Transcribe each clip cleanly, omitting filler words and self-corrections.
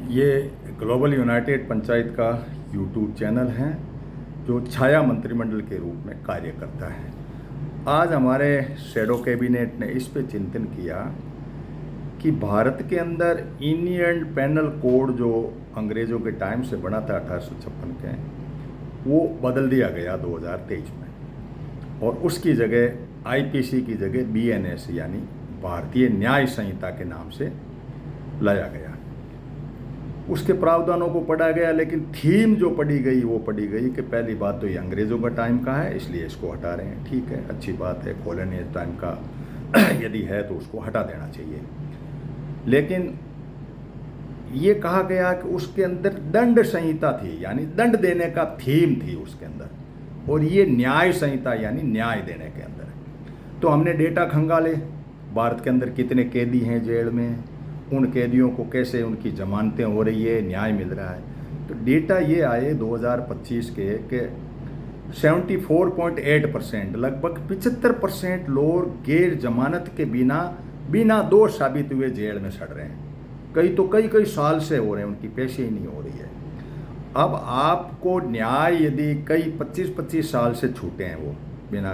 ये global United panchayat का YouTube channel है जो छाया मंत्रिमंडल के रूप में कार्य करता है। आज हमारे शैडो कैबिनेट ने इस पे चिंतन किया कि भारत के अंदर इंडियन पेनल कोड जो अंग्रेज़ों के टाइम से बना था 1856 के, वो बदल दिया गया 2023 में और उसकी जगह आईपीसी की जगह बीएनएस यानी भारतीय न्याय संहिता के नाम से लाया गया। उसके प्रावधानों को पढ़ा गया, लेकिन थीम जो पढ़ी गई वो पढ़ी गई कि पहली बात तो ये अंग्रेज़ों का टाइम का है, इसलिए इसको हटा रहे हैं। ठीक है, अच्छी बात है, कॉलोनियल टाइम का यदि है तो उसको हटा देना चाहिए। लेकिन ये कहा गया कि उसके अंदर दंड संहिता थी, यानी दंड देने का थीम थी उसके अंदर, और ये न्याय संहिता यानी न्याय देने के अंदर। तो हमने डेटा खंगाले, भारत के अंदर कितने कैदी हैं जेल में, उन कैदियों को कैसे उनकी जमानतें हो रही है, न्याय मिल रहा है। तो डेटा ये आए 2025 के कि 74.8%, लगभग 75% लोग गैर जमानत के बिना दोष साबित हुए जेल में सड़ रहे हैं। कई साल से हो रहे हैं, उनकी पेशी ही नहीं हो रही है। अब आपको न्याय यदि कई 25 साल से छूटे हैं, वो बिना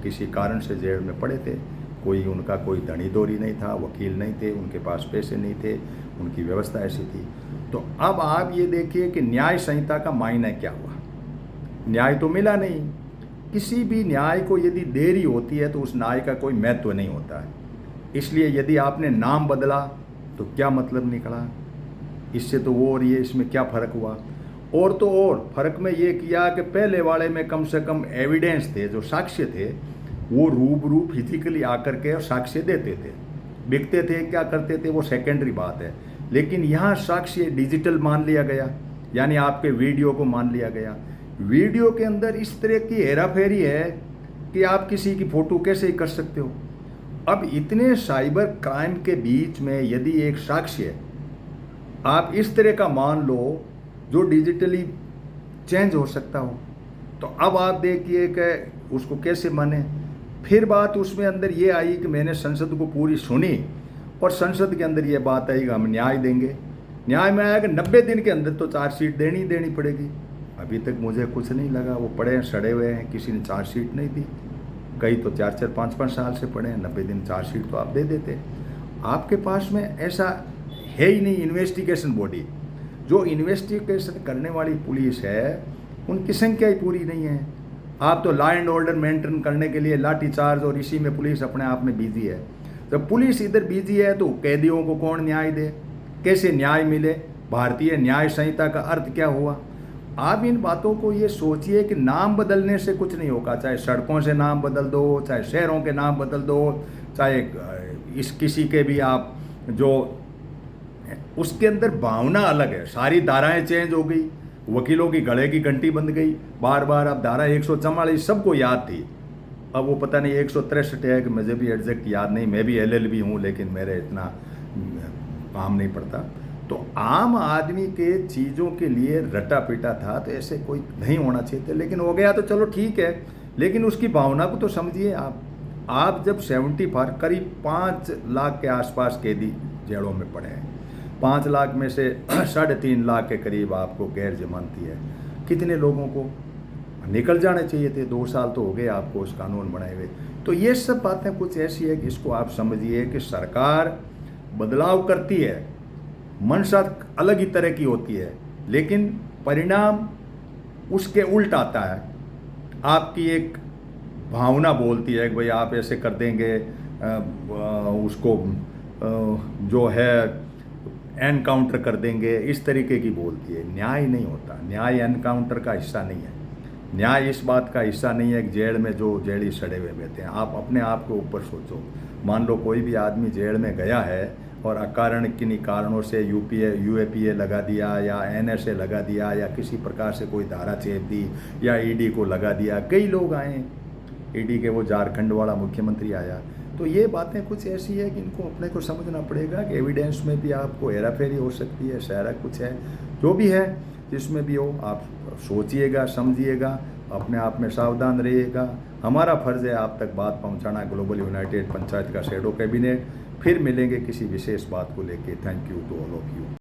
किसी कारण से जेल में पड़े थे, उनका कोई धनी दोरी नहीं था, वकील नहीं थे, उनके पास पैसे नहीं थे, उनकी व्यवस्था ऐसी थी। तो अब आप ये देखिए कि न्याय संहिता का मायने क्या हुआ। न्याय तो मिला नहीं। किसी भी न्याय को यदि देरी होती है तो उस न्याय का कोई महत्व नहीं होता है। इसलिए यदि आपने नाम बदला तो क्या मतलब निकला, इससे तो वो और ये इसमें क्या फ़र्क हुआ। और तो और फ़र्क में ये किया कि पहले वाले में कम से कम एविडेंस थे, जो साक्ष्य थे वो रूबरू फिजिकली आकर के और साक्ष्य देते थे। बिकते थे, क्या करते थे, वो सेकेंडरी बात है। लेकिन यहाँ साक्ष्य डिजिटल मान लिया गया, यानी आपके वीडियो को मान लिया गया। वीडियो के अंदर इस तरह की हेराफेरी है कि आप किसी की फ़ोटो कैसे ही कर सकते हो। अब इतने साइबर क्राइम के बीच में यदि एक साक्ष्य आप इस तरह का मान लो जो डिजिटली चेंज हो सकता हो, तो अब आप देखिए कि उसको कैसे माने। फिर बात उसमें अंदर ये आई कि मैंने संसद को पूरी सुनी और संसद के अंदर ये बात आई कि हम न्याय देंगे। न्याय में आया कि 90 दिन के अंदर तो चार्जशीट देनी पड़ेगी। अभी तक मुझे कुछ नहीं लगा, वो पड़े हैं, सड़े हुए हैं, किसी ने चार्जशीट नहीं दी। कई तो 4-4, 5-5 साल से पड़े हैं। 90 दिन चार्जशीट तो आप दे देते। आपके पास में ऐसा है ही नहीं इन्वेस्टिगेशन बॉडी। जो इन्वेस्टिगेशन करने वाली पुलिस है उनकी संख्या ही पूरी नहीं है। आप तो लॉ एंड ऑर्डर मेंटेन करने के लिए लाठीचार्ज और इसी में पुलिस अपने आप में बिजी है। जब पुलिस इधर बिजी है तो कैदियों को कौन न्याय दे, कैसे न्याय मिले, भारतीय न्याय संहिता का अर्थ क्या हुआ। आप इन बातों को ये सोचिए कि नाम बदलने से कुछ नहीं होगा। चाहे सड़कों से नाम बदल दो, चाहे शहरों के नाम बदल दो, चाहे किसी के भी आप जो उसके अंदर भावना अलग है। सारी धाराएं चेंज हो गई, वकीलों की गले की घंटी बंद गई। बार अब धारा 144 सबको याद थी, अब वो पता नहीं 163 है कि मुझे भी एग्जैक्ट याद नहीं। मैं भी LLB हूँ, लेकिन मेरे इतना काम नहीं पड़ता। तो आम आदमी के चीज़ों के लिए रटा पीटा था, तो ऐसे कोई नहीं होना चाहिए था। लेकिन हो गया तो चलो ठीक है, लेकिन उसकी भावना को तो समझिए। आप जब 75 करीब 5 लाख के आसपास कैदी जेलों में पड़े हैं, 5 लाख में से 3.5 लाख के करीब आपको गैर जमानती है। कितने लोगों को निकल जाने चाहिए थे, 2 साल तो हो गए आपको उस कानून बनाए हुए। तो ये सब बातें कुछ ऐसी है कि इसको आप समझिए कि सरकार बदलाव करती है, मंशा अलग ही तरह की होती है, लेकिन परिणाम उसके उल्टा आता है। आपकी एक भावना बोलती है कि भाई आप ऐसे कर देंगे, उसको जो है एनकाउंटर कर देंगे, इस तरीके की बोलती है। न्याय नहीं होता, न्याय एनकाउंटर का हिस्सा नहीं है। न्याय इस बात का हिस्सा नहीं है कि जेल में जो जेली सड़े हुए बैठे हैं। आप अपने आप के ऊपर सोचो, मान लो कोई भी आदमी जेल में गया है और अकारण किन्हीं कारणों से UAPA लगा दिया या NSA लगा दिया या किसी प्रकार से कोई धारा चेप दी या ED को लगा दिया। कई लोग आए, ED के वो झारखंड वाला मुख्यमंत्री आया। तो ये बातें कुछ ऐसी है कि इनको अपने को समझना पड़ेगा कि एविडेंस में भी आपको हेराफेरी हो सकती है, सारा कुछ है। जो भी है, जिसमें भी हो, आप सोचिएगा, समझिएगा, अपने आप में सावधान रहिएगा। हमारा फ़र्ज़ है आप तक बात पहुंचाना। ग्लोबल यूनाइटेड पंचायत का शैडो कैबिनेट। फिर मिलेंगे किसी विशेष बात को लेके। Thank you to all of you.